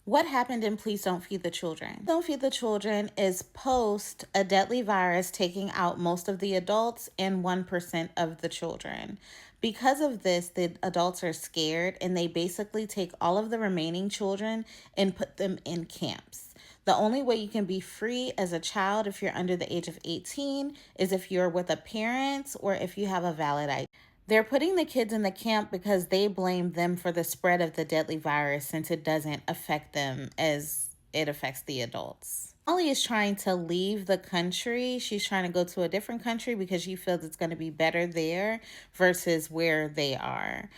What happened in Please Don't Feed the Children? Don't Feed the Children is post a deadly virus taking out most of the adults and 1% of the children. Because of this, the adults are scared and they basically take all of the remaining children and put them in camps. The only way you can be free as a child if you're under the age of 18 is if you're with a parent or if you have a valid ID. They're putting the kids in the camp because they blame them for the spread of the deadly virus since it doesn't affect them as it affects the adults. Molly is trying to leave the country. She's trying to go to a different country because she feels it's going to be better there versus where they are.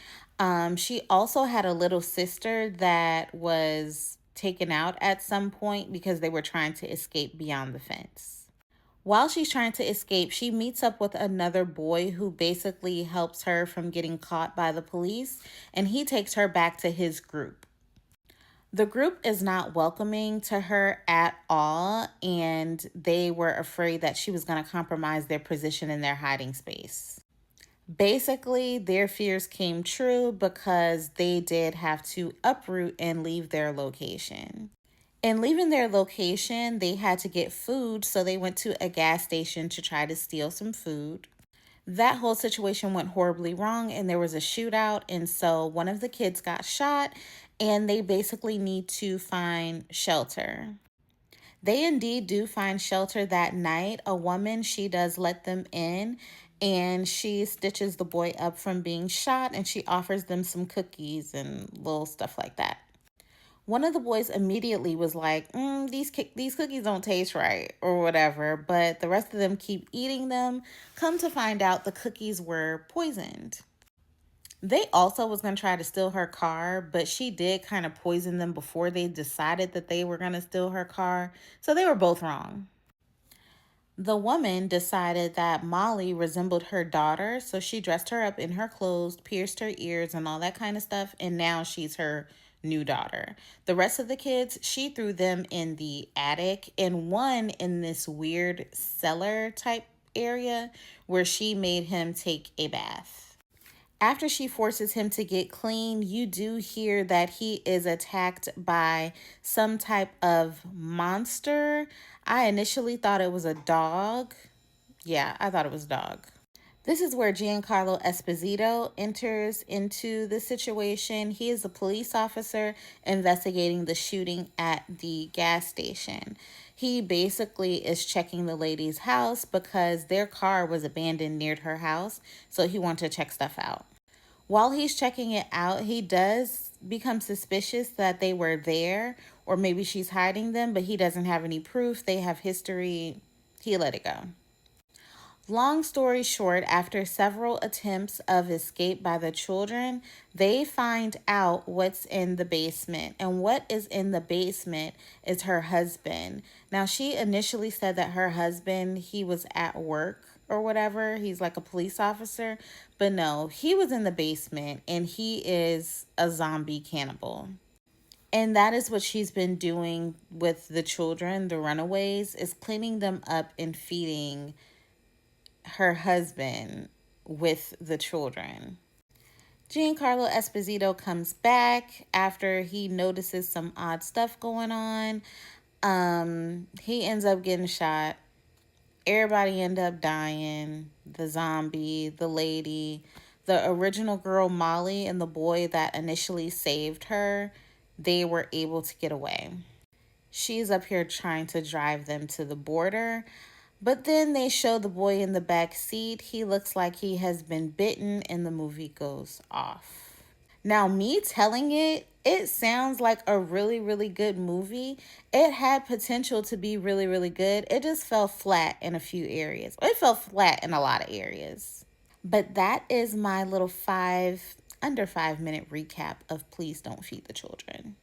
She also had a little sister that was taken out at some point because they were trying to escape beyond the fence. While she's trying to escape, she meets up with another boy who basically helps her from getting caught by the police, and he takes her back to his group. The group is not welcoming to her at all, and they were afraid that she was going to compromise their position in their hiding space. Basically, their fears came true because they did have to uproot and leave their location. In leaving their location, they had to get food, so they went to a gas station to try to steal some food. That whole situation went horribly wrong, and there was a shootout, and so one of the kids got shot, and they basically need to find shelter. They indeed do find shelter that night. A woman, she does let them in, and she stitches the boy up from being shot, and she offers them some cookies and little stuff like that. One of the boys immediately was like, these cookies don't taste right or whatever, but the rest of them keep eating them. Come to find out the cookies were poisoned. They also was going to try to steal her car, but she did kind of poison them before they decided that they were going to steal her car. So they were both wrong. The woman decided that Molly resembled her daughter, so she dressed her up in her clothes, pierced her ears, and all that kind of stuff, and now she's her new daughter. The rest of the kids, she threw them in the attic and one in this weird cellar type area where she made him take a bath. After she forces him to get clean, you do hear that he is attacked by some type of monster. I initially thought it was a dog. Yeah, I thought it was a dog. This is where Giancarlo Esposito enters into the situation. He is a police officer investigating the shooting at the gas station. He basically is checking the lady's house because their car was abandoned near her house, so he wanted to check stuff out. While he's checking it out, he does become suspicious that they were there, or maybe she's hiding them, but he doesn't have any proof. They have history. He let it go. Long story short, after several attempts of escape by the children, they find out what's in the basement. And what is in the basement is her husband. Now, she initially said that her husband, he was at work or whatever. He's like a police officer. But no, he was in the basement and he is a zombie cannibal. And that is what she's been doing with the children, the runaways, is cleaning them up and feeding her husband with the children. Giancarlo Esposito comes back after he notices some odd stuff going on. He ends up getting shot. Everybody end up dying. The zombie, the lady, the original girl Molly, and the boy that initially saved her, they were able to get away. She's up here trying to drive them to the border. But then they show the boy in the back seat. He looks like he has been bitten, and the movie goes off. Now, me telling it, it sounds like a really, really good movie. It had potential to be really, really good. It just fell flat in a few areas. It fell flat in a lot of areas. But that is my little under 5 minute recap of Please Don't Feed the Children.